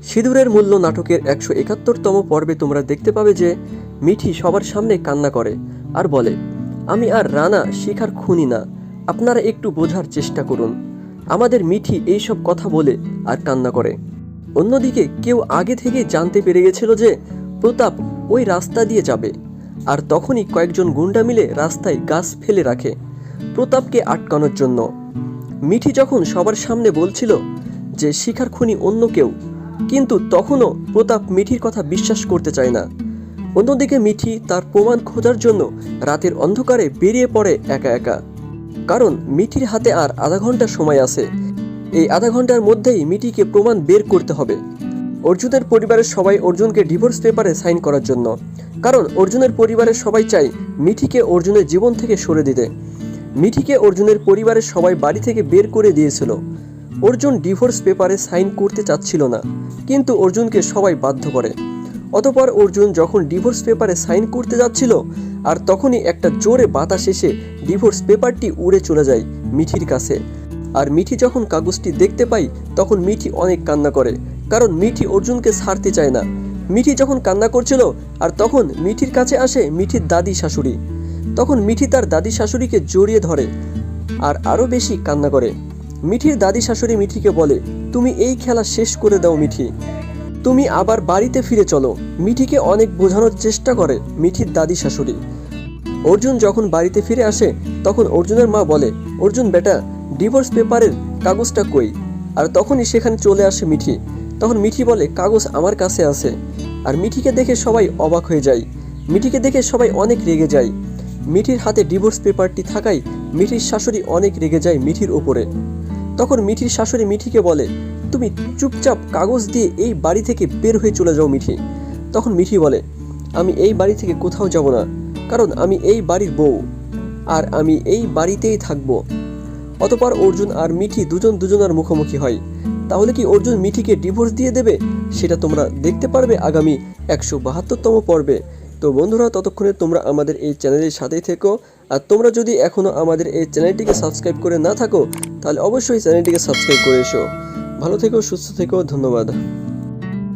সিঁদুরের মূল্য নাটকের 171তম পর্বে তোমরা দেখতে পাবে যে মিঠি সবার সামনে কান্না করে আর বলে, আমি আর রানা শিখার খুনি না, আপনারা একটু বোঝার চেষ্টা করুন। আমাদের মিঠি এইসব কথা বলে আর কান্না করে। অন্যদিকে কেউ আগে থেকে জানতে পেরে গেছিল যে প্রতাপ ওই রাস্তা দিয়ে যাবে, আর তখনই কয়েকজন গুন্ডা মিলে রাস্তায় গাছ ফেলে রাখে প্রতাপকে আটকানোর জন্য। মিঠি যখন সবার সামনে বলছিল যে শিখার খুনি অন্য কেউ, কিন্তু তখনও প্রতাপ মিঠির কথা বিশ্বাস করতে চায় না। অন্যদিকে মিঠি তার প্রমাণ খোঁজার জন্য রাতের অন্ধকারে বেরিয়ে পড়ে একা একা, কারণ মিঠির হাতে আর আধা ঘন্টা সময় আছে। এই আধা ঘন্টার মধ্যেই মিঠিকে প্রমাণ বের করতে হবে। অর্জুনের পরিবারের সবাই অর্জুনকে ডিভোর্স পেপারে সাইন করার জন্য, কারণ অর্জুনের পরিবারের সবাই চায় মিঠিকে অর্জুনের জীবন থেকে সরে দিতে। মিঠিকে অর্জুনের পরিবারের সবাই বাড়ি থেকে বের করে দিয়েছিল। অর্জুন ডিভোর্স পেপারে সাইন করতে চাচ্ছিল না, কিন্তু অর্জুনকে সবাই বাধ্য করে। অতঃপর অর্জুন যখন ডিভোর্স পেপারে সাইন করতে যাচ্ছিল, আর তখনই একটা জোরে বাতাস এসে ডিভোর্স পেপারটি উড়ে চলে যায় মিঠির কাছে। আর মিঠি যখন কাগজটি দেখতে পায়, তখন মিঠি অনেক কান্না করে, কারণ মিঠি অর্জুনকে ছাড়তে চায় না। মিঠি যখন কান্না করছিল, আর তখন মিঠির কাছে আসে মিঠির দাদি শাশুড়ি। তখন মিঠি তার দাদি শাশুড়িকে জড়িয়ে ধরে আর আরও বেশি কান্না করে। মিঠির দাদি শাশুড়ি মিঠিকে বলে, তুমি এই খেলা শেষ করে দাও মিঠি, তুমি আবার বাড়িতে ফিরে চলো। মিঠিকে অনেক বোঝানোর চেষ্টা করে মিঠির দাদি শাশুড়ি। অর্জুন যখন বাড়িতে ফিরে আসে, তখন অর্জুনের মা বলে, অর্জুন বেটা, ডিভোর্স পেপারের কাগজটা কই? আর তখনই সেখানে চলে আসে মিঠি। তখন মিঠি বলে, কাগজ আমার কাছে আছে। আর মিঠিকে দেখে সবাই অবাক হয়ে যায়। মিঠিকে দেখে সবাই অনেক রেগে যায়। মিঠির হাতে ডিভোর্স পেপারটি থাকায় মিঠির শাশুড়ি অনেক রেগে যায় মিঠির ওপরে। তখন মিঠির শাশুড়ি মিঠিকে বলে, তুমি চুপচাপ কাগজ দিয়ে এই বাড়ি থেকে বের হয়ে চলে যাও মিঠি। তখন মিঠি বলে, আমি এই বাড়ি থেকে কোথাও যাব না, কারণ আমি এই বাড়ির বউ, আর আমি এই বাড়িতেই থাকবো। অতঃপর অর্জুন আর মিঠি দুজনের মুখোমুখি হয়। তাহলে কি অর্জুন মিঠিকে ডিভোর্স দিয়ে দেবে? সেটা তোমরা দেখতে পারবে আগামী 172তম পর্বে। তো বন্ধুরা, ততক্ষণে তোমরা আমাদের এই চ্যানেলের সাথেই থেকো। আর তোমরা যদি এখনও আমাদের এই চ্যানেলটিকে সাবস্ক্রাইব করে না থাকো, তাহলে অবশ্যই চ্যানেলটিকে সাবস্ক্রাইব করে এসো। ভালো থেকো, সুস্থ থেকো, ধন্যবাদ।